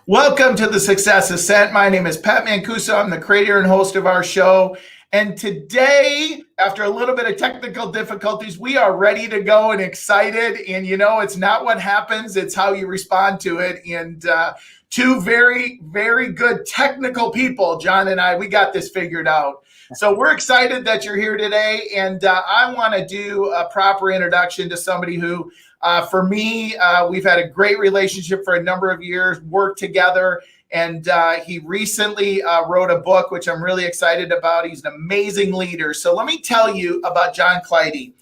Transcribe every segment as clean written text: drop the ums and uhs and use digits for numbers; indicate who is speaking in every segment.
Speaker 1: Welcome to the Success Ascent. My name is Pat Mancuso. I'm the creator and host of our show. And today, after a little bit of technical difficulties, we are ready to go and excited. And it's not what happens, it's how you respond to it. And two very, very good technical people, John and I, we got this figured out. So we're excited that you're here today. And I want to do a proper introduction to somebody who, for me, we've had a great relationship for a number of years, worked together. And he recently wrote a book, which I'm really excited about. He's an amazing leader. So let me tell you about John Clidy.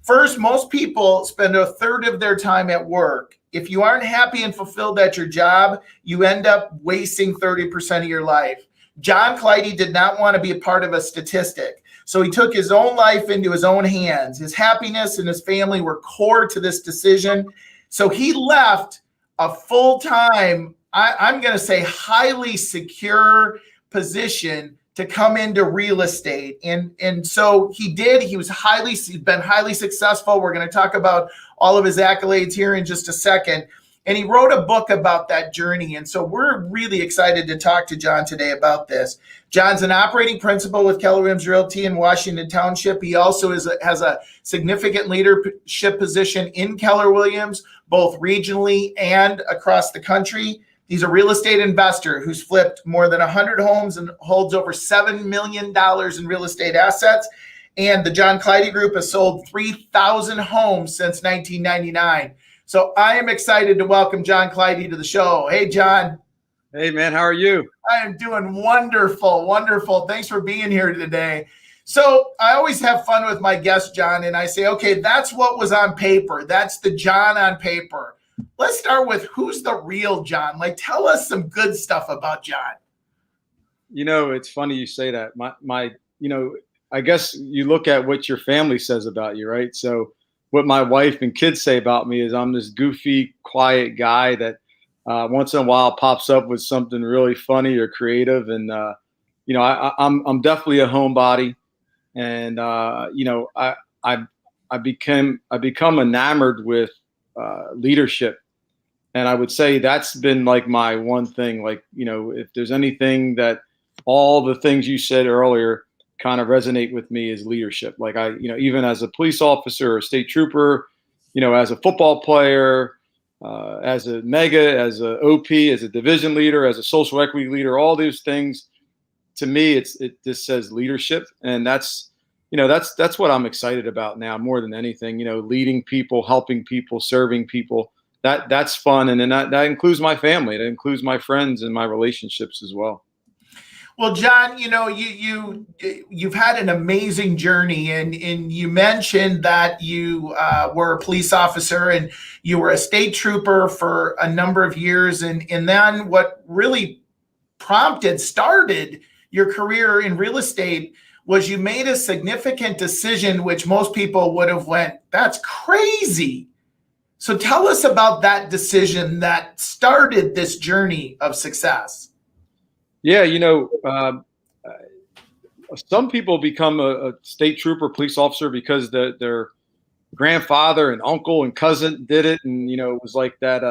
Speaker 1: First, most people spend a third of their time at work. If you aren't happy and fulfilled at your job, you end up wasting 30% of your life. John Clidy did not want to be a part of a statistic. So he took his own life into his own hands. His happiness and his family were core to this decision. So he left a full-time, I'm going to say highly secure position to come into real estate. And so he did. He's been highly successful. We're going to talk about all of his accolades here in just a second. And he wrote a book about that journey. And so we're really excited to talk to John today about this. John's an operating principal with Keller Realty in Washington Township. He also has a significant leadership position in Keller Williams, both regionally and across the country. He's a real estate investor who's flipped more than 100 homes and holds over $7 million in real estate assets. And the John Clidy Group has sold 3,000 homes since 1999. So I am excited to welcome John Clidy to the show. Hey, John.
Speaker 2: Hey, man. How are you?
Speaker 1: I am doing wonderful, wonderful. Thanks for being here today. So I always have fun with my guests, John, and I say, okay, that's what was on paper. That's the John on paper. Let's start with who's the real John? Like, tell us some good stuff about John.
Speaker 2: It's funny you say that. I guess you look at what your family says about you, right? So what my wife and kids say about me is I'm this goofy, quiet guy that once in a while pops up with something really funny or creative. And, I'm definitely a homebody. And, I become enamored with leadership. And I would say that's been like my one thing, like, if there's anything that all the things you said earlier kind of resonate with me is leadership. Like even as a police officer or state trooper, as a football player, as a mega, as a OP, as a division leader, as a social equity leader, all these things, to me, it just says leadership. And that's what I'm excited about now more than anything, leading people, helping people, serving people. That's fun. And then that includes my family. It includes my friends and my relationships as well.
Speaker 1: Well, John, you've had an amazing journey, and you mentioned that you were a police officer and you were a state trooper for a number of years, and then what really started your career in real estate was you made a significant decision, which most people would have went, that's crazy. So tell us about that decision that started this journey of success.
Speaker 2: Yeah, some people become a state trooper, police officer because their grandfather and uncle and cousin did it, and it was like that,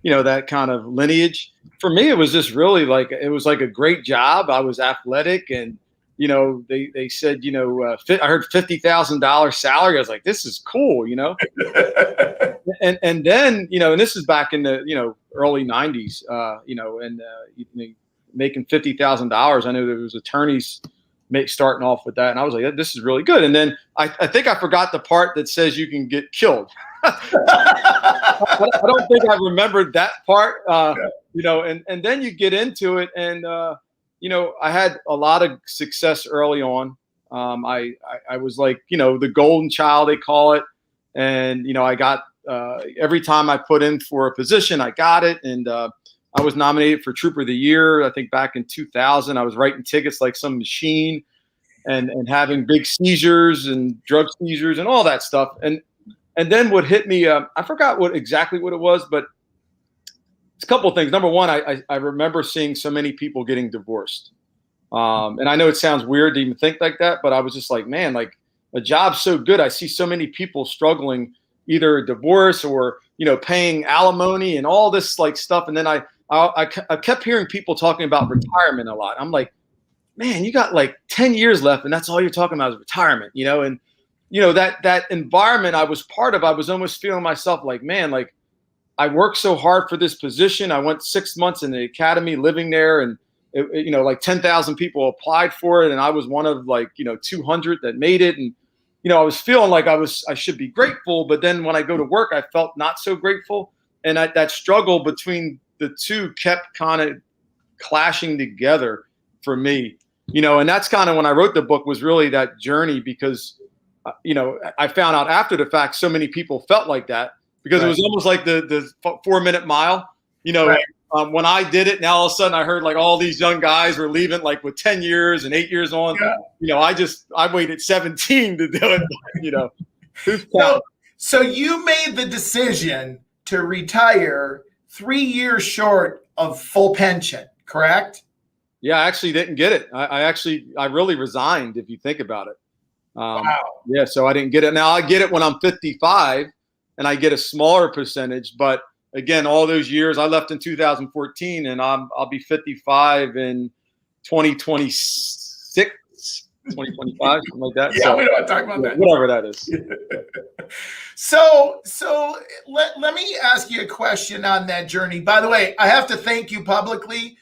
Speaker 2: that kind of lineage. For me, it was just really it was like a great job. I was athletic, and they said, I heard $50,000 salary. I was like, this is cool, and then and this is back in the early '90s, making $50,000. I know there was attorneys starting off with that. And I was like, this is really good. And then I think I forgot the part that says you can get killed. I don't think I remembered that part, and then you get into it. And, I had a lot of success early on. I was like, the golden child, they call it. And, I got every time I put in for a position, I got it. And, I was nominated for Trooper of the Year, I think back in 2000. I was writing tickets like some machine and having big seizures and drug seizures and all that stuff. And then what hit me, I forgot exactly what it was, but it's a couple of things. Number one, I remember seeing so many people getting divorced. And I know it sounds weird to even think like that, but I was just like, man, like a job's so good. I see so many people struggling, either a divorce or, paying alimony and all this like stuff. And then I kept hearing people talking about retirement a lot. I'm like, man, you got like 10 years left, and that's all you're talking about is retirement, and that environment I was part of, I was almost feeling myself like, man, like I worked so hard for this position. I went 6 months in the academy living there, and like 10,000 people applied for it, and I was one of 200 that made it. And I was feeling like I should be grateful, but then when I go to work, I felt not so grateful, and that struggle between the two kept kind of clashing together for me. And that's kind of when I wrote the book, was really that journey, because I found out after the fact so many people felt like that, because it was almost like the 4-minute mile. When I did it, now all of a sudden I heard like all these young guys were leaving like with 10 years and 8 years on. I waited 17 to do it.
Speaker 1: So you made the decision to retire 3 years short of full pension, correct?
Speaker 2: Yeah, I actually didn't get it. I really resigned, if you think about it.
Speaker 1: Wow.
Speaker 2: Yeah, so I didn't get it. Now I get it when I'm 55, and I get a smaller percentage. But again, all those years, I left in 2014, and I'll be 55 in 2026, 2025, something like that.
Speaker 1: Yeah, so, we don't want to talk about that.
Speaker 2: Whatever that is.
Speaker 1: So let me ask you a question on that journey. By the way, I have to thank you publicly.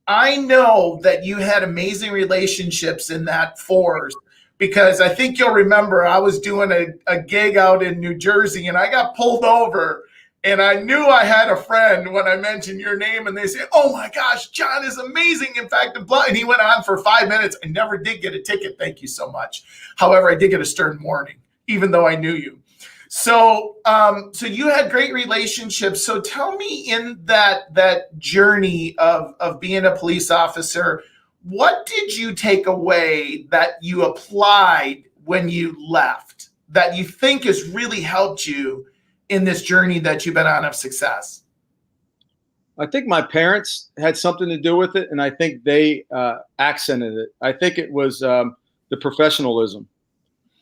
Speaker 1: I know that you had amazing relationships in that force, because I think you'll remember I was doing a gig out in New Jersey, and I got pulled over, and I knew I had a friend when I mentioned your name, and they said, "Oh my gosh, John is amazing." In fact, and he went on for 5 minutes. I never did get a ticket. Thank you so much. However, I did get a stern warning, even though I knew you. So you had great relationships. So tell me, in that journey of being a police officer, what did you take away that you applied when you left that you think has really helped you in this journey that you've been on of success?
Speaker 2: I think my parents had something to do with it, and I think they accented it. I think it was the professionalism.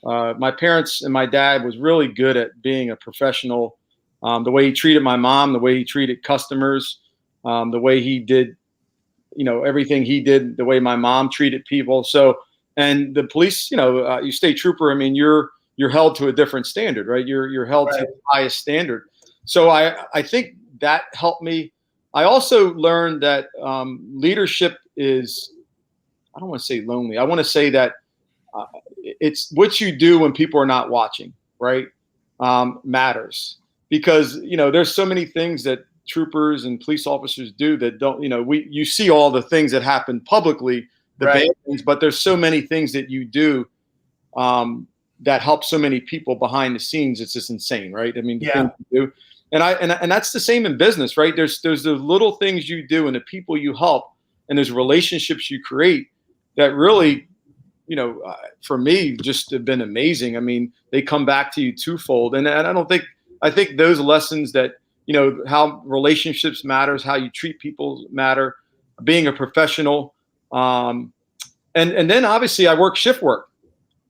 Speaker 2: My parents and my dad was really good at being a professional. The way he treated my mom, the way he treated customers, the way he did, everything he did, the way my mom treated people. So, and the police, you state trooper, I mean, you're held to a different standard, right? You're held to the highest standard. So I think that helped me. I also learned that leadership is, I don't want to say lonely. I want to say that it's what you do when people are not watching, right? Matters, because there's so many things that troopers and police officers do that don't. You see all the things that happen publicly, the bad things, but there's so many things that you do that help so many people behind the scenes. It's just insane, right? I mean, the things you do, and that's the same in business, right? There's the little things you do and the people you help, and there's relationships you create that really, for me, just have been amazing. I mean, they come back to you twofold. And I think those lessons that, how relationships matters, how you treat people matter, being a professional. And then obviously I work shift work.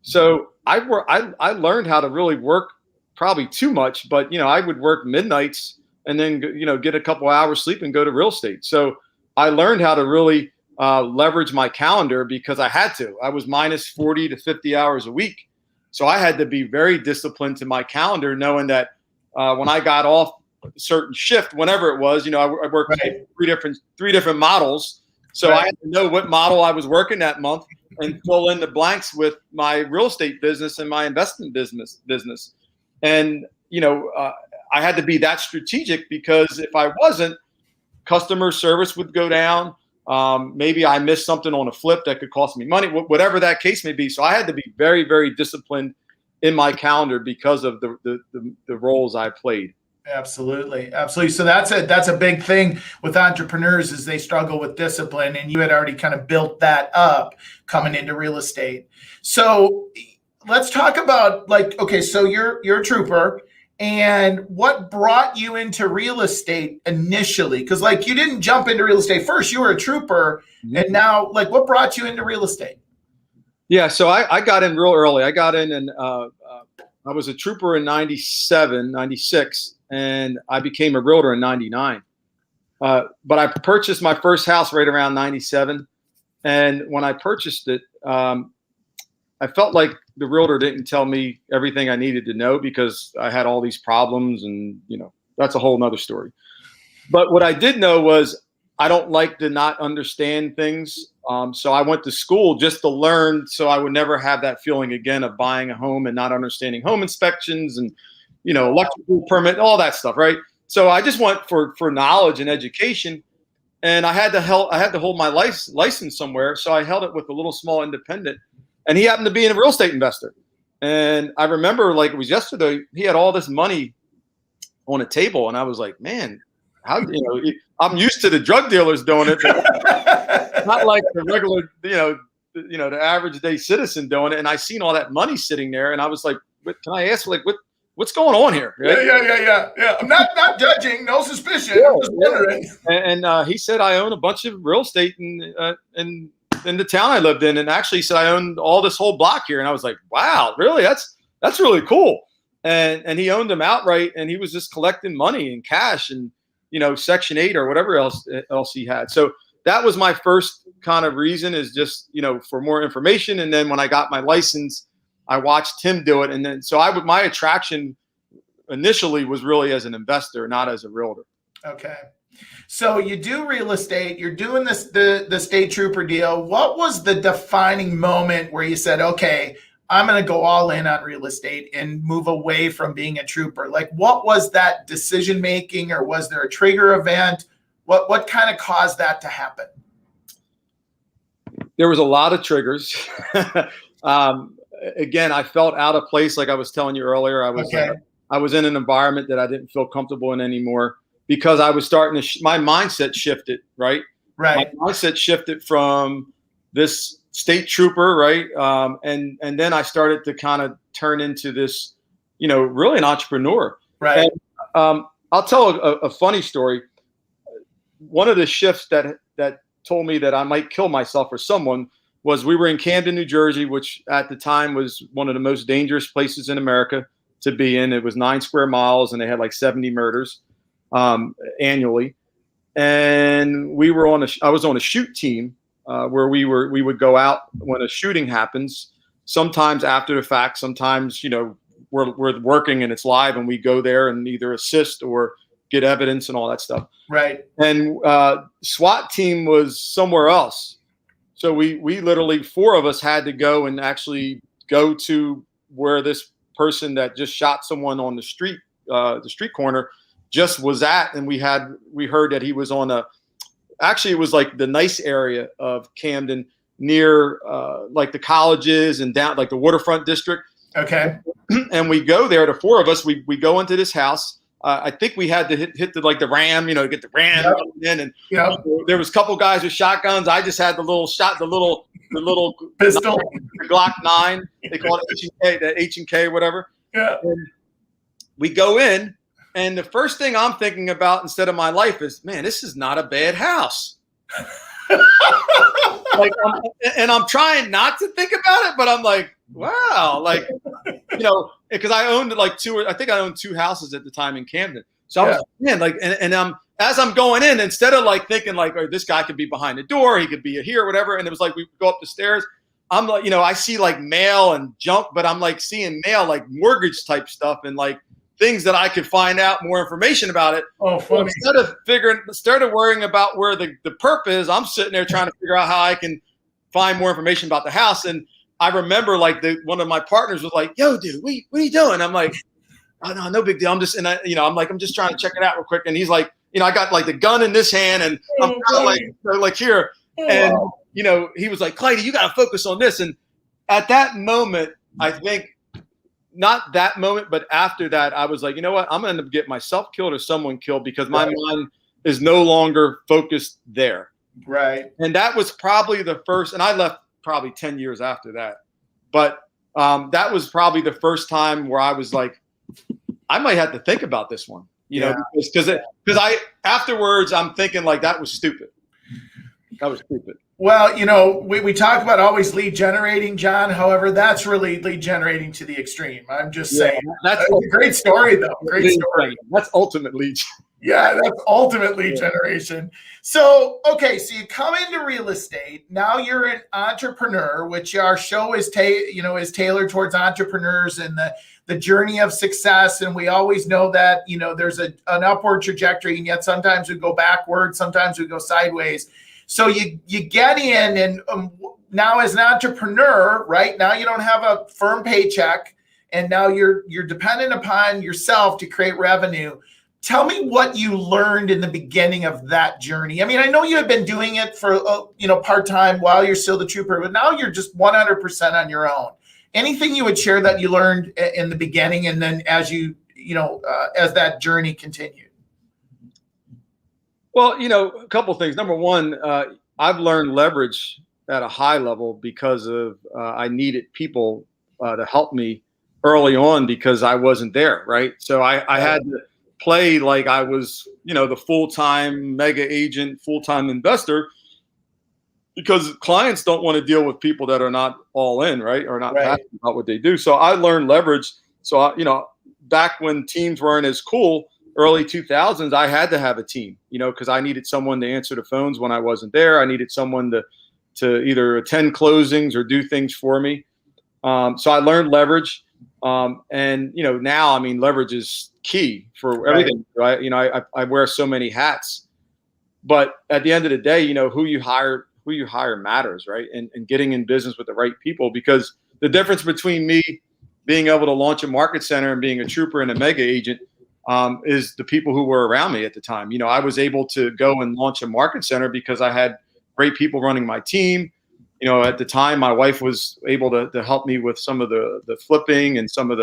Speaker 2: So I learned how to really work, probably too much, but, I would work midnights and then, get a couple hours sleep and go to real estate. So I learned how to really leverage my calendar, because I had to. I was minus 40 to 50 hours a week. So I had to be very disciplined to my calendar, knowing that when I got off a certain shift, whenever it was, I worked three different models. So I had to know what model I was working that month and fill in the blanks with my real estate business and my investment business. And, I had to be that strategic, because if I wasn't, customer service would go down. Maybe I missed something on a flip that could cost me money, whatever that case may be. So I had to be very, very disciplined in my calendar because of the roles I played.
Speaker 1: Absolutely. So that's a big thing with entrepreneurs, is they struggle with discipline, and you had already kind of built that up coming into real estate. So let's talk about, so you're a trooper. And what brought you into real estate initially? Because you didn't jump into real estate first. You were a trooper. Mm-hmm. And now, what brought you into real estate?
Speaker 2: Yeah, so I got in real early. I got in, and I was a trooper in 97, 96, and I became a realtor in 99. But I purchased my first house right around 97. And when I purchased it, I felt like the realtor didn't tell me everything I needed to know because I had all these problems, and that's a whole nother story. But what I did know was I don't like to not understand things. So I went to school just to learn, so I would never have that feeling again of buying a home and not understanding home inspections and electrical permit, all that stuff, right? So I just went for knowledge and education, and I had to hold my license somewhere, so I held it with a little small independent. And he happened to be a real estate investor. And I remember like it was yesterday, he had all this money on a table. And I was like, man, I'm used to the drug dealers doing it. Not like the regular, the average day citizen doing it. And I seen all that money sitting there. And I was like, can I ask, like, what's going on here? Right?
Speaker 1: Yeah. I'm not judging, no suspicion. I'm just wondering.
Speaker 2: And he said, I own a bunch of real estate in the town I lived in, and actually said I owned all this whole block here. And I was like, wow, really? That's really cool. And he owned them outright, and he was just collecting money in cash and Section 8 or whatever else he had. So that was my first kind of reason, is just for more information. And then when I got my license, I watched him do it, and then my attraction initially was really as an investor, not as a realtor.
Speaker 1: Okay. So you do real estate, you're doing the state trooper deal. What was the defining moment where you said, okay, I'm going to go all in on real estate and move away from being a trooper? Like, what was that decision making, or was there a trigger event? What kind of caused that to happen?
Speaker 2: There was a lot of triggers. Again, I felt out of place. Like I was telling you earlier, I was in an environment that I didn't feel comfortable in anymore, because I was starting to, my mindset shifted, right?
Speaker 1: Right.
Speaker 2: My mindset shifted from this state trooper, right? And then I started to kind of turn into this, really an entrepreneur.
Speaker 1: Right.
Speaker 2: And I'll tell a funny story. One of the shifts that told me that I might kill myself or someone was, we were in Camden, New Jersey, which at the time was one of the most dangerous places in America to be in. It was 9 square miles, and they had like 70 murders annually. And I was on a shoot team where we would go out when a shooting happens, sometimes after the fact, sometimes, we're working and it's live, and we go there and either assist or get evidence and all that stuff.
Speaker 1: Right.
Speaker 2: And SWAT team was somewhere else. So we literally, 4 of us had to go and actually go to where this person that just shot someone on the street corner just was at. And we heard that he was on actually it was like the nice area of Camden, near like the colleges and down like the waterfront district. Okay. And we go there, the 4 of us, we go into this house. I think we had to hit the ram, get the ram in, and there was a couple guys with shotguns. I just had the little pistol, the Glock 9. They call it the H&K, whatever. Yeah. And we go in, and the first thing I'm thinking about instead of my life is, man, this is not a bad house. I'm trying not to think about it, but I'm like, wow, because I owned I owned 2 houses at the time in Camden. So I was, man, as I'm going in, instead of thinking oh, this guy could be behind the door, he could be here, whatever. And it was like, we go up the stairs. I'm like, I see mail and junk, but I'm seeing mail, mortgage type stuff, and things that I could find out more information about it. Oh, funny. So instead of worrying about where the perp is, I'm sitting there trying to figure out how I can find more information about the house. And I remember one of my partners was like, yo, dude, what are you doing? I'm like, oh, no big deal. I'm just, and I'm just trying to check it out real quick. And he's like, I got the gun in this hand, and I'm kind of here. And, he was like, Clidy, you got to focus on this. And at that moment, I think, not that moment, but after that, I was like, you know what? I'm going to get myself killed or someone killed, because my mind is no longer focused there. Right. And that was probably the first, and I left probably 10 years after that. But that was probably the first time where I was like, I might have to think about this one, because afterwards I'm thinking that was stupid. That was stupid. Well, we talk about always lead generating, John. However, that's really lead generating to the extreme. I'm just saying. That's a great story, though. Great story. That's ultimate lead.
Speaker 1: Yeah, that's ultimate lead generation. So, okay, so you come into real estate. Now you're an entrepreneur, which our show is is tailored towards entrepreneurs and the journey of success. And we always know that, there's an upward trajectory, and yet sometimes we go backwards, sometimes we go sideways. So you get in, and now as an entrepreneur, right now you don't have a firm paycheck, and now you're dependent upon yourself to create revenue. Tell me what you learned in the beginning of that journey. I mean, I know you have been doing it for, part-time while you're still the trooper, but now you're just 100% on your own. Anything you would share that you learned in the beginning, and then as as that journey continued?
Speaker 2: Well, a couple of things. Number one, I've learned leverage at a high level because of I needed people to help me early on because I wasn't there, right? So I had to play like I was, the full-time mega agent, full-time investor, because clients don't want to deal with people that are not all in, right? Or not passionate about what they do. So I learned leverage. So, back when teams weren't as cool, early 2000s, I had to have a team, because I needed someone to answer the phones when I wasn't there. I needed someone to either attend closings or do things for me. So I learned leverage. And now, leverage is key for everything, right? I wear so many hats, but at the end of the day, who you hire matters, right? And getting in business with the right people, because the difference between me being able to launch a market center and being a trooper and a mega agent is the people who were around me at the time. I was able to go and launch a market center because I had great people running my team. At the time, my wife was able to help me with some of the flipping, and some of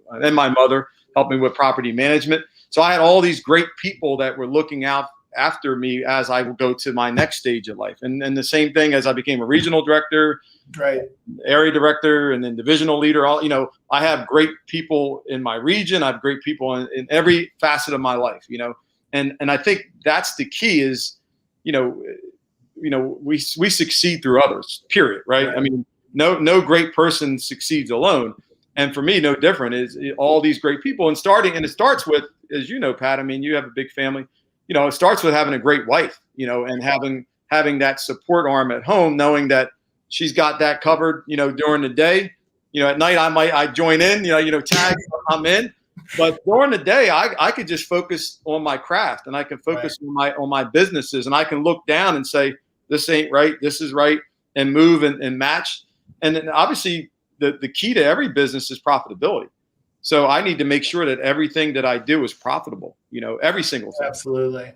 Speaker 2: and my mother helped me with property management. So I had all these great people that were looking out after me as I would go to my next stage of life. And the same thing as I became a regional director, area director, and then divisional leader. I have great people in my region. I have great people in every facet of my life, and I think that's the key is, we succeed through others, period. Right. No great person succeeds alone. And for me, no different is all these great people, and it starts with, as Pat, you have a big family, it starts with having a great wife, and having that support arm at home, knowing that she's got that covered, during the day. At night I join in, tag, I'm in. But during the day, I could just focus on my craft, and I can focus on my businesses, and I can look down and say, this ain't right, this is right, and move and match. And then obviously the key to every business is profitability. So I need to make sure that everything that I do is profitable, every single thing.
Speaker 1: Absolutely.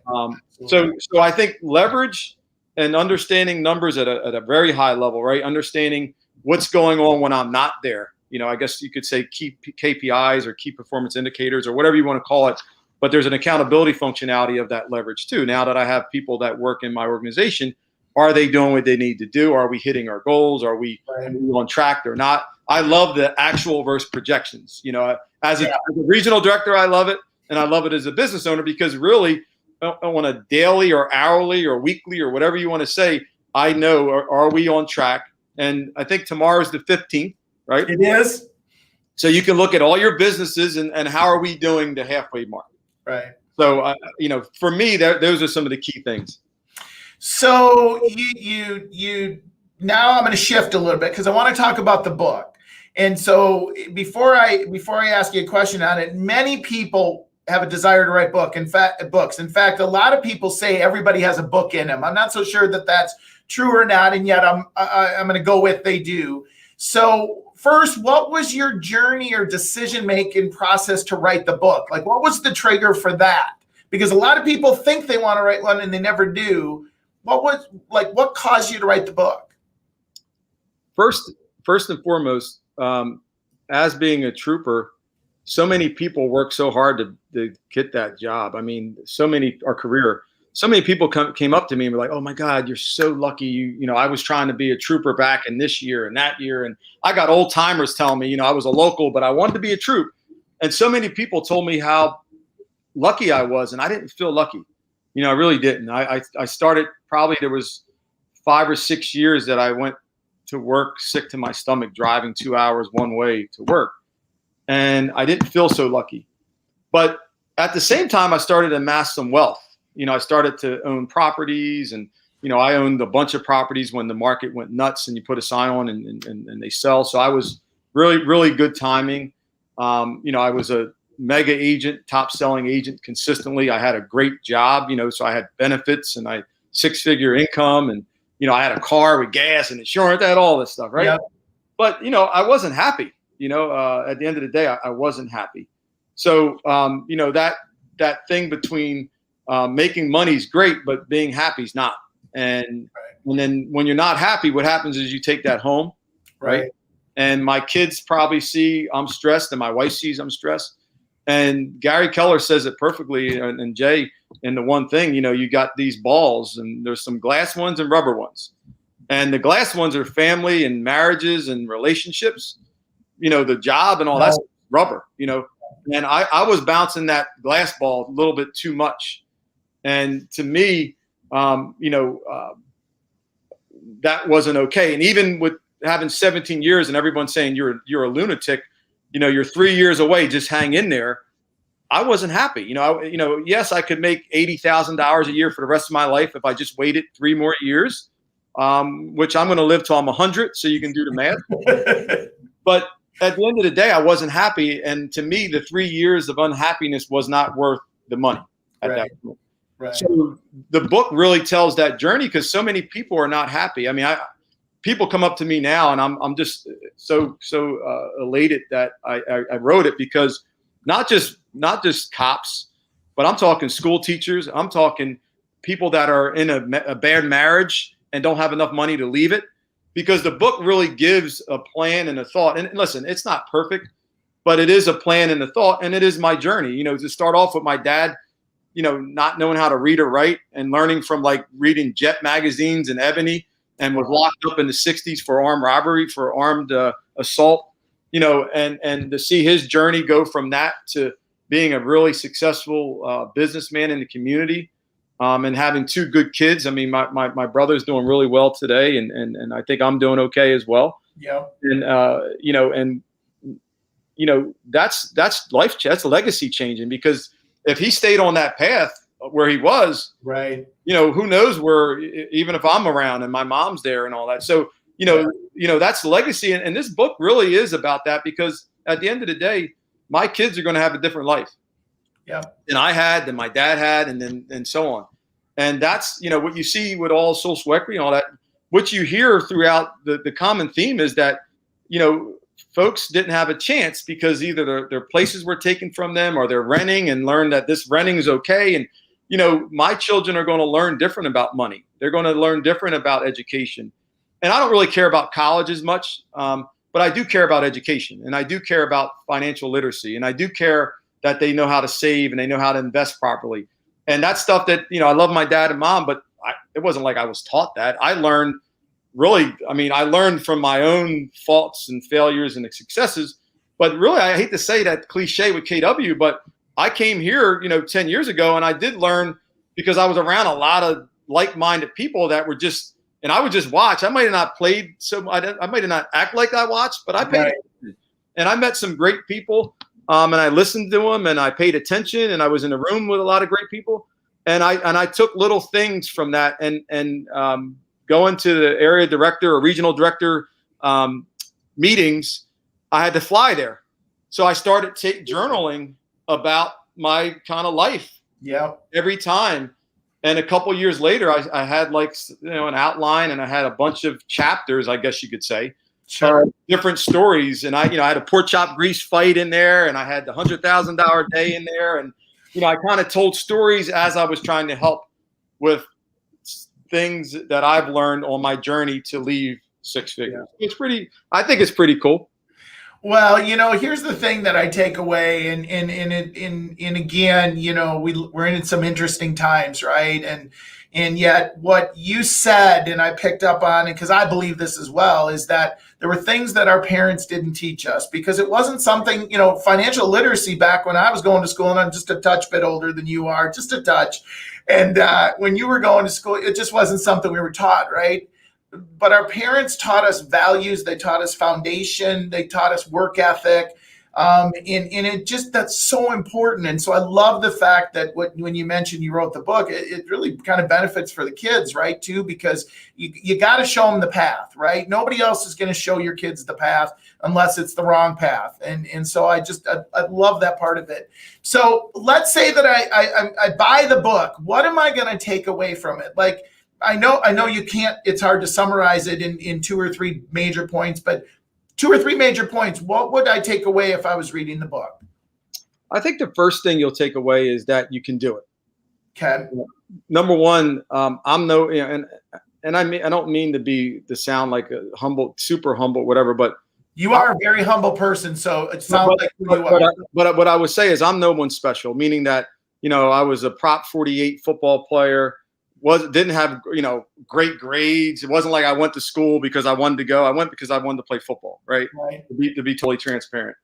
Speaker 2: So I think leverage and understanding numbers at a very high level, right? Understanding what's going on when I'm not there. I guess you could say key KPIs or key performance indicators or whatever you want to call it. But there's an accountability functionality of that leverage too. Now that I have people that work in my organization, are they doing what they need to do? Are we hitting our goals? Are we on track or not? I love the actual versus projections. As a regional director, I love it. And I love it as a business owner, because really on a daily or hourly or weekly or whatever you want to say, I know, are we on track? And I think tomorrow's the 15th, right?
Speaker 1: It is.
Speaker 2: So you can look at all your businesses and how are we doing the halfway mark?
Speaker 1: Right.
Speaker 2: So, for me, those are some of the key things.
Speaker 1: So you now I'm going to shift a little bit because I want to talk about the book. And so before I ask you a question on it, many people have a desire to write books. In fact, a lot of people say everybody has a book in them. I'm not so sure that that's true or not, and yet I'm going to go with they do. So first, what was your journey or decision-making process to write the book? Like, what was the trigger for that? Because a lot of people think they want to write one and they never do. What caused you to write the book?
Speaker 2: First and foremost, as being a trooper, so many people work so hard to get that job. So many people came up to me and were like, "Oh my God, you're so lucky. I was trying to be a trooper back in this year and that year, and I got old timers telling me, I was a local, but I wanted to be a troop." And so many people told me how lucky I was, and I didn't feel lucky. I really didn't. I started, probably there was 5 or 6 years that I went to work sick to my stomach, driving 2 hours one way to work. And I didn't feel so lucky. But at the same time, I started to amass some wealth. I started to own properties, and I owned a bunch of properties when the market went nuts and you put a sign on and they sell. So I was really, really good timing. I was a mega agent, top selling agent consistently. I had a great job, so I had benefits and I 6-figure income, and I had a car with gas and insurance, I had all this stuff, right?
Speaker 1: Yep.
Speaker 2: But I wasn't happy. At the end of the day, I wasn't happy. So that thing between making money is great, but being happy is not. And then when you're not happy, what happens is you take that home, right? And my kids probably see I'm stressed, and my wife sees I'm stressed. And Gary Keller says it perfectly, and Jay, in the one thing, you got these balls, and there's some glass ones and rubber ones. And the glass ones are family and marriages and relationships, the job and all that's rubber, And I was bouncing that glass ball a little bit too much. And to me, that wasn't okay. And even with having 17 years and everyone saying you're a lunatic, you're 3 years away, just hang in there. I wasn't happy. Yes, I could make $80,000 a year for the rest of my life if I just waited 3 more years, which I'm going to live till I'm 100. So you can do the math. But at the end of the day, I wasn't happy. And to me, the 3 years of unhappiness was not worth the money at that point.
Speaker 1: Right.
Speaker 2: So the book really tells that journey, because so many people are not happy. I mean, people come up to me now, and I'm just so elated that I wrote it, because not just cops, but I'm talking school teachers. I'm talking people that are in a bad marriage and don't have enough money to leave it, because the book really gives a plan and a thought. And listen, it's not perfect, but it is a plan and a thought, and it is my journey. To start off with my dad, not knowing how to read or write, and learning from like reading Jet magazines and Ebony, and was locked up in the 60s for armed robbery, for armed assault, and to see his journey go from that to being a really successful businessman in the community, and having 2 good kids. I mean, my brother's doing really well today, and I think I'm doing okay as well.
Speaker 1: Yeah.
Speaker 2: And that's life. That's legacy changing, because if he stayed on that path where he was,
Speaker 1: right,
Speaker 2: who knows where, even if I'm around and my mom's there and all that. So, that's legacy. And this book really is about that, because at the end of the day, my kids are going to have a different life.
Speaker 1: Yeah.
Speaker 2: Than I had, than my dad had, and so on. And that's, what you see with all social equity and all that. What you hear throughout the common theme is that, folks didn't have a chance because either their places were taken from them, or they're renting and learned that this renting is okay. And, my children are going to learn different about money. They're going to learn different about education. And I don't really care about college as much, but I do care about education, and I do care about financial literacy, and I do care that they know how to save and they know how to invest properly. And that's stuff that, I love my dad and mom, but it wasn't like I was taught that. I learned I learned from my own faults and failures and successes, but really, I hate to say that cliche with KW, but I came here, 10 years ago, and I did learn because I was around a lot of like-minded people that were just, and I would just watch. I might have not played, I might have not act like I watched, but I paid attention. And I met some great people, and I listened to them, and I paid attention, and I was in a room with a lot of great people, and I took little things from that, and going to the area director or regional director meetings, I had to fly there. So I started journaling about my kind of life every time. And a couple years later, I had like, an outline, and I had a bunch of chapters, I guess you could say, different stories. And I had a pork chop grease fight in there, and I had the $100,000 day in there. And, I kind of told stories as I was trying to help with things that I've learned on my journey to leave 6 figures. Yeah. I think it's pretty cool.
Speaker 1: Well, here's the thing that I take away, and again, we're in some interesting times, right? And yet what you said, and I picked up on it because I believe this as well, is that there were things that our parents didn't teach us, because it wasn't something, financial literacy back when I was going to school, and I'm just a touch bit older than you are, just a touch. And when you were going to school, it just wasn't something we were taught, right? But our parents taught us values. They taught us foundation. They taught us work ethic. And it just, that's so important. And so I love the fact that when you mentioned you wrote the book, it really kind of benefits for the kids, right, too, because you got to show them the path, right? Nobody else is going to show your kids the path unless it's the wrong path. And so I love that part of it. So let's say that I buy the book. What am I going to take away from it? Like, I know you can't, it's hard to summarize it in 2 or 3 major points, but 2 or 3 major points, what would I take away if I was reading the book?
Speaker 2: I think the first thing you'll take away is that you can do it.
Speaker 1: Okay.
Speaker 2: Number one, I'm no, and I don't mean to sound like a humble, super humble, whatever, but
Speaker 1: you are a very humble person, so it sounds like who you are.
Speaker 2: But what I would say is I'm no one special, meaning that, I was a Prop 48 football player, didn't have, great grades. It wasn't like I went to school because I wanted to go. I went because I wanted to play football, right? To be totally transparent.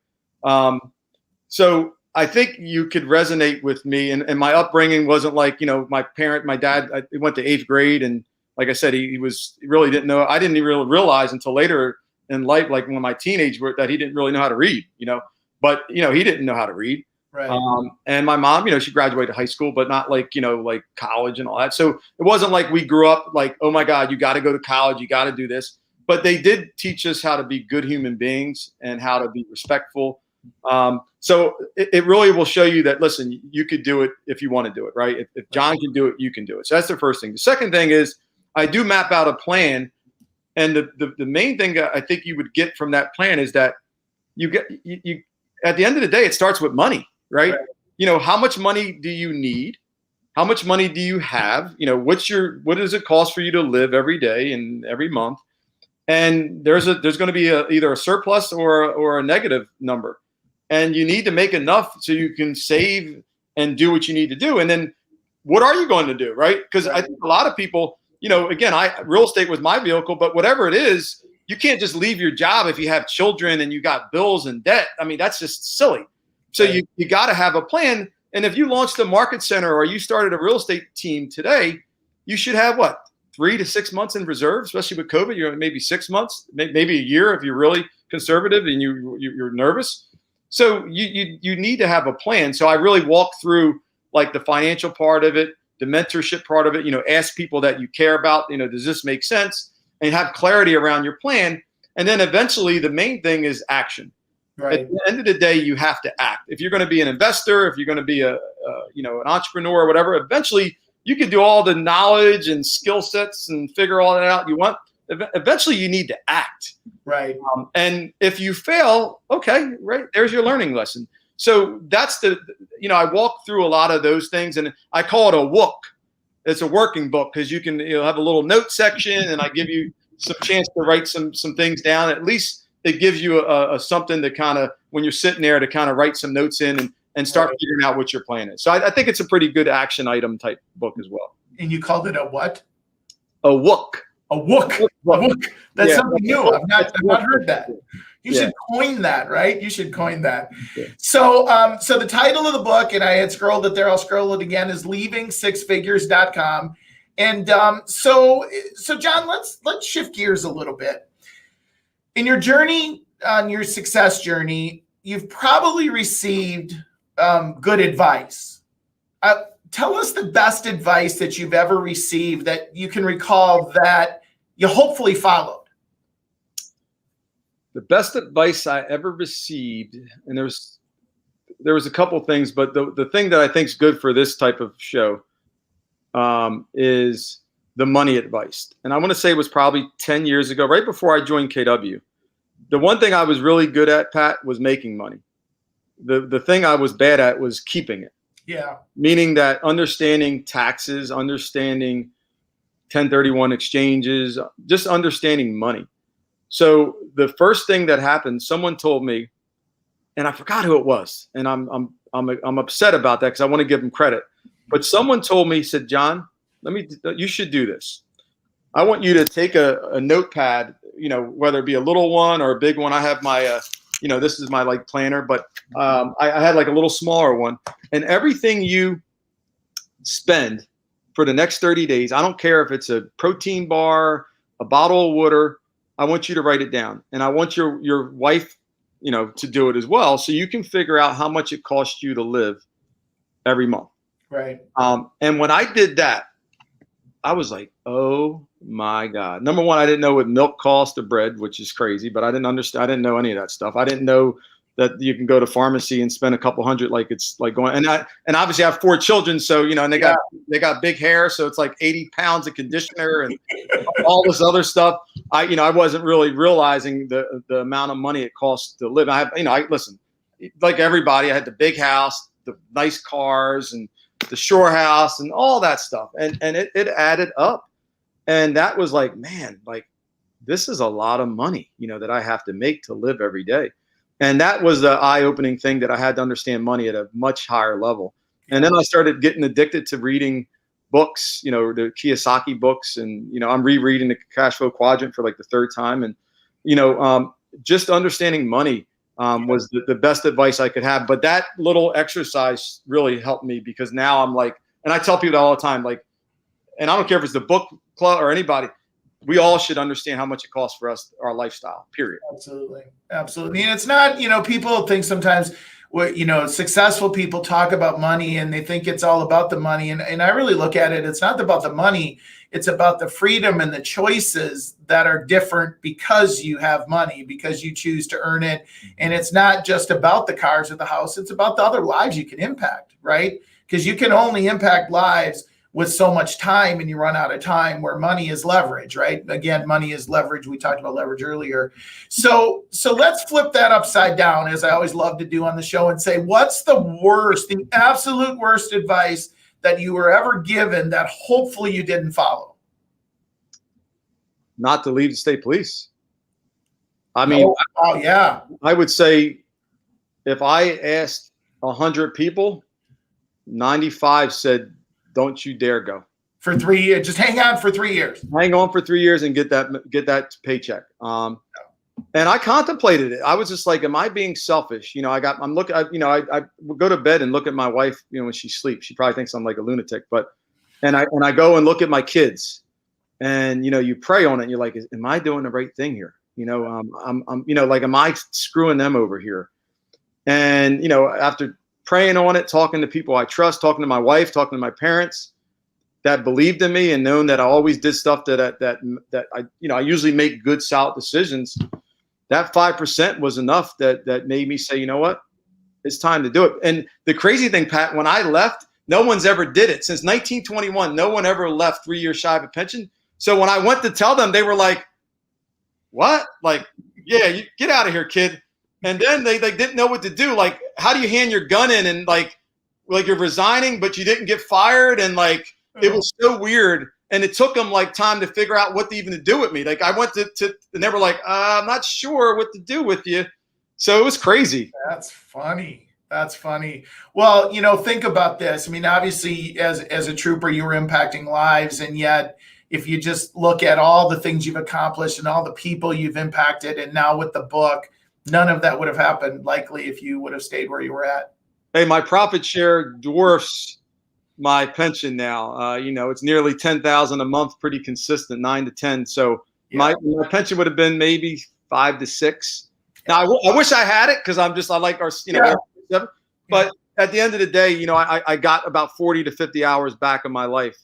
Speaker 2: So I think you could resonate with me, and my upbringing wasn't like, my dad, he went to 8th grade, and like I said, he really didn't know. I didn't even really realize until later in life, like when my teenage work, that he didn't really know how to read, but he didn't know how to read.
Speaker 1: Right.
Speaker 2: And my mom, she graduated high school, but not like, like college and all that. So it wasn't like we grew up like, oh my God, you got to go to college, you got to do this. But they did teach us how to be good human beings and how to be respectful. So it really will show you that, listen, you could do it if you want to do it, right? If John can do it, you can do it. So that's the first thing. The second thing is I do map out a plan. And the main thing I think you would get from that plan is that you at the end of the day, it starts with money. Right? How much money do you need? How much money do you have? What does it cost for you to live every day and every month? And there's going to be either a surplus or a negative number. And you need to make enough so you can save and do what you need to do. And then what are you going to do? Right? Because I think a lot of people, again, real estate was my vehicle, but whatever it is, you can't just leave your job if you have children and you got bills and debt. I mean, that's just silly. So you got to have a plan. And if you launched a market center or you started a real estate team today, you should have 3 to 6 months in reserve, especially with COVID. Maybe 6 months, maybe a year if you're really conservative and you're nervous. So you need to have a plan. So I really walk through like the financial part of it, the mentorship part of it. Ask people that you care about. Does this make sense? And have clarity around your plan. And then eventually the main thing is action. Right. At the end of the day, you have to act. If you're going to be an investor, if you're going to be an entrepreneur or whatever, eventually you can do all the knowledge and skill sets and figure all that out you want. Eventually you need to act. Right. And if you fail, okay, right, there's your learning lesson. So that's I walk through a lot of those things, and I call it a WOOK. It's a working book because you can have a little note section, and I give you some chance to write some things down. At least it gives you a something to kind of, when you're sitting there, to kind of write some notes in and start figuring out what your plan is. So I think it's a pretty good action item type book as well.
Speaker 1: And you called it a what?
Speaker 2: A WOOK.
Speaker 1: A WOOK. A WOOK. That's something new. I've not heard that. You should coin that, right? You should coin that. Yeah. So the title of the book, and I had scrolled it there, I'll scroll it again, is leavingsixfigures.com. And so John, let's shift gears a little bit. In your journey, on your success journey, you've probably received good advice. Tell us the best advice that you've ever received that you can recall that you hopefully followed.
Speaker 2: The best advice I ever received, and there was a couple things, but the thing that I think is good for this type of show is the money advice. And I want to say it was probably 10 years ago, right before I joined KW. The one thing I was really good at, Pat, was making money. The thing I was bad at was keeping it.
Speaker 1: Yeah.
Speaker 2: Meaning that understanding taxes, understanding 1031 exchanges, just understanding money. So the first thing that happened, someone told me, and I forgot who it was, and I'm upset about that because I want to give them credit. But someone told me, said, John, you should do this. I want you to take a notepad, whether it be a little one or a big one. I have my, this is my like planner, but I had like a little smaller one. And everything you spend for the next 30 days, I don't care if it's a protein bar, a bottle of water, I want you to write it down. And I want your wife to do it as well. So you can figure out how much it costs you to live every month.
Speaker 1: Right.
Speaker 2: And when I did that, I was like, oh my God. Number one, I didn't know what milk cost or bread, which is crazy, but I didn't understand. I didn't know any of that stuff. I didn't know that you can go to pharmacy and spend a couple hundred, like it's like going, and obviously I have 4 children. So, and they got big hair. So it's like 80 pounds of conditioner and all this other stuff. I wasn't really realizing the amount of money it costs to live. I listen, like everybody, I had the big house, the nice cars, and the shore house and all that stuff. And it added up. And that was like, man, like this is a lot of money, that I have to make to live every day. And that was the eye-opening thing, that I had to understand money at a much higher level. And then I started getting addicted to reading books, the Kiyosaki books. And, I'm rereading the Cash Flow Quadrant for like the 3rd time. And, just understanding money was the best advice I could have. But that little exercise really helped me, because now I'm like, and I tell people all the time, like, and I don't care if it's the book club or anybody, we all should understand how much it costs for us, our lifestyle, period.
Speaker 1: Absolutely. Absolutely. And it's not, people think sometimes successful people talk about money and they think it's all about the money. And I really look at it, it's not about the money. It's about the freedom and the choices that are different because you have money, because you choose to earn it. And it's not just about the cars or the house. It's about the other lives you can impact, right? Because you can only impact lives with so much time, and you run out of time, where money is leverage, right? Again, money is leverage. We talked about leverage earlier. So let's flip that upside down, as I always love to do on the show, and say, what's the absolute worst advice that you were ever given that hopefully you didn't follow?
Speaker 2: Not to leave the state police. I mean,
Speaker 1: oh yeah.
Speaker 2: I would say if I asked 100 people, 95 said, don't you dare go.
Speaker 1: For 3 years, just hang on for 3 years.
Speaker 2: Hang on for 3 years and get that paycheck. And I contemplated it. I was just like, am I being selfish? I would go to bed and look at my wife, when she sleeps. She probably thinks I'm like a lunatic, and I go and look at my kids, and you pray on it, and you're like, am I doing the right thing here? Am I screwing them over here? And after praying on it, talking to people I trust, talking to my wife, talking to my parents that believed in me and known that I always did stuff that I usually make good, solid decisions. That 5% was enough that made me say, you know what, it's time to do it. And the crazy thing, Pat, when I left, no one's ever did it. Since 1921, no one ever left 3 years shy of a pension. So when I went to tell them, they were like, what? Like, yeah, you get out of here, kid. And then they didn't know what to do. Like, how do you hand your gun in and like you're resigning, but you didn't get fired? And like, it was so weird. And it took them like time to figure out what to even do with me. Like I went to and they were like, I'm not sure what to do with you. So it was crazy.
Speaker 1: That's funny. That's funny. Well, think about this. I mean, obviously as a trooper, you were impacting lives. And yet if you just look at all the things you've accomplished and all the people you've impacted, and now with the book, none of that would have happened likely if you would have stayed where you were at.
Speaker 2: Hey, my profit share dwarfs my pension now. It's nearly $10,000 a month, pretty consistent, 9 to 10. So my pension would have been maybe 5 to 6. Now I wish I had it, because I like our, but at the end of the day, I got about 40 to 50 hours back of my life,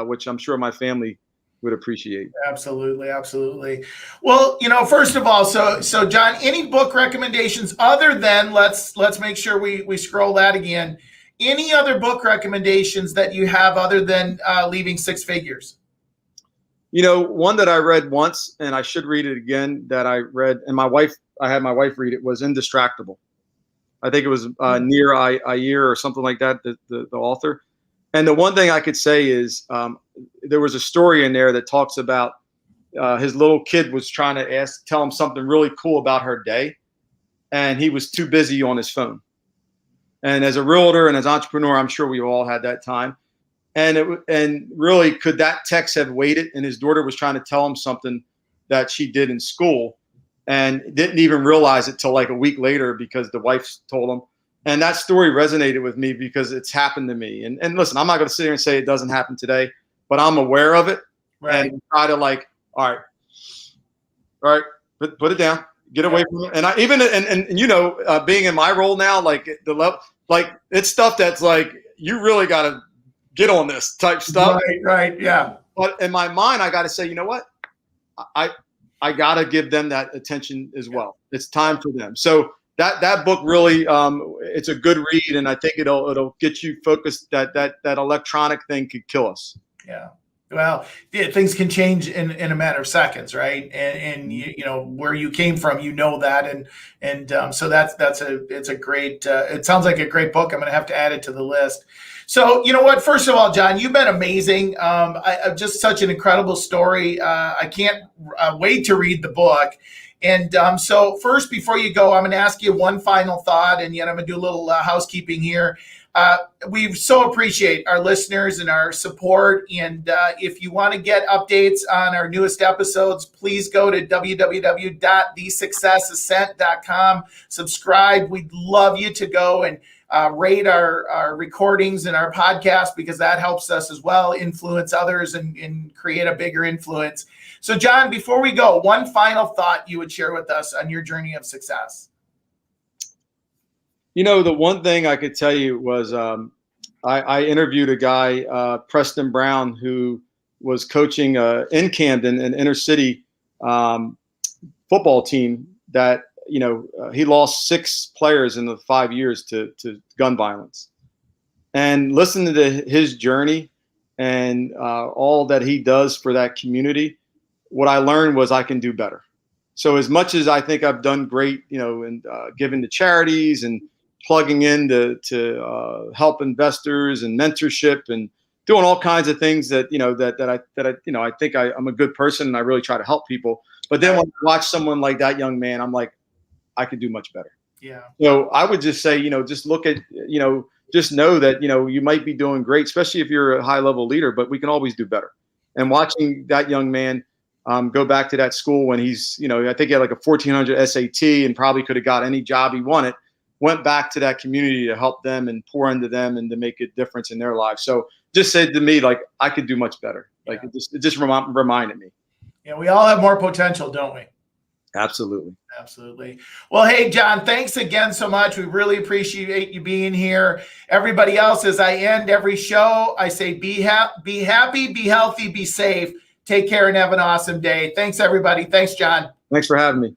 Speaker 2: which I'm sure my family would appreciate.
Speaker 1: Absolutely. Absolutely. Well, first of all, so John, any book recommendations other than, let's make sure we scroll that again. Any other book recommendations that you have other than Leaving Six Figures?
Speaker 2: One that I read once, and I should read it again, that I read, and I had my wife read it, was Indistractable. I think it was Nir Ayir or something like that, the author. And the one thing I could say is there was a story in there that talks about his little kid was trying to tell him something really cool about her day, and he was too busy on his phone. And as a realtor and as an entrepreneur, I'm sure we all had that time. And really, could that text have waited? And his daughter was trying to tell him something that she did in school and didn't even realize it till like a week later because the wife told him. And that story resonated with me because it's happened to me. And listen, I'm not going to sit here and say it doesn't happen today, but I'm aware of it.
Speaker 1: Right.
Speaker 2: And try to like, all right, put it down. Get away from it. And I even and you know, being in my role now, like the level, like it's stuff that's like you really got to get on this type stuff.
Speaker 1: Right, yeah.
Speaker 2: But in my mind, I got to say, you know what, I got to give them that attention as well. It's time for them. So that book really, it's a good read, and I think it'll get you focused. That electronic thing could kill us.
Speaker 1: Yeah. Well, things can change in a matter of seconds, right? And you know where you came from, you know that, and so it's a great. It sounds like a great book. I'm going to have to add it to the list. So you know what? First of all, John, you've been amazing. I just such an incredible story. I can't wait to read the book. And so first, before you go, I'm going to ask you one final thought, and yet I'm going to do a little housekeeping here. We so appreciate our listeners and our support. And if you want to get updates on our newest episodes, please go to www.thesuccessascent.com. Subscribe. We'd love you to go and rate our recordings and our podcast, because that helps us as well influence others and create a bigger influence. So, John, before we go, one final thought you would share with us on your journey of success.
Speaker 2: You know, the one thing I could tell you was I interviewed a guy, Preston Brown, who was coaching in Camden, an inner city football team that, you know, he lost 6 players in the 5 years to gun violence. And listening to his journey and all that he does for that community, what I learned was I can do better. So as much as I think I've done great, you know, and giving to charities and plugging in to help investors and mentorship and doing all kinds of things that, you know, that I you know, I think I'm a good person and I really try to help people. But then when I watch someone like that young man, I'm like, I could do much better.
Speaker 1: Yeah.
Speaker 2: So I would just say, you know, just look at, you know, just know that, you know, you might be doing great, especially if you're a high level leader, but we can always do better. And watching that young man go back to that school when he's, you know, I think he had like a 1400 SAT and probably could have got any job he wanted, went back to that community to help them and pour into them and to make a difference in their lives. So just said to me, like, I could do much better. Like it just reminded me.
Speaker 1: Yeah, we all have more potential, don't we?
Speaker 2: Absolutely.
Speaker 1: Absolutely. Well, hey, John, thanks again so much. We really appreciate you being here. Everybody else, as I end every show, I say be happy, be healthy, be safe. Take care and have an awesome day. Thanks, everybody. Thanks, John.
Speaker 2: Thanks for having me.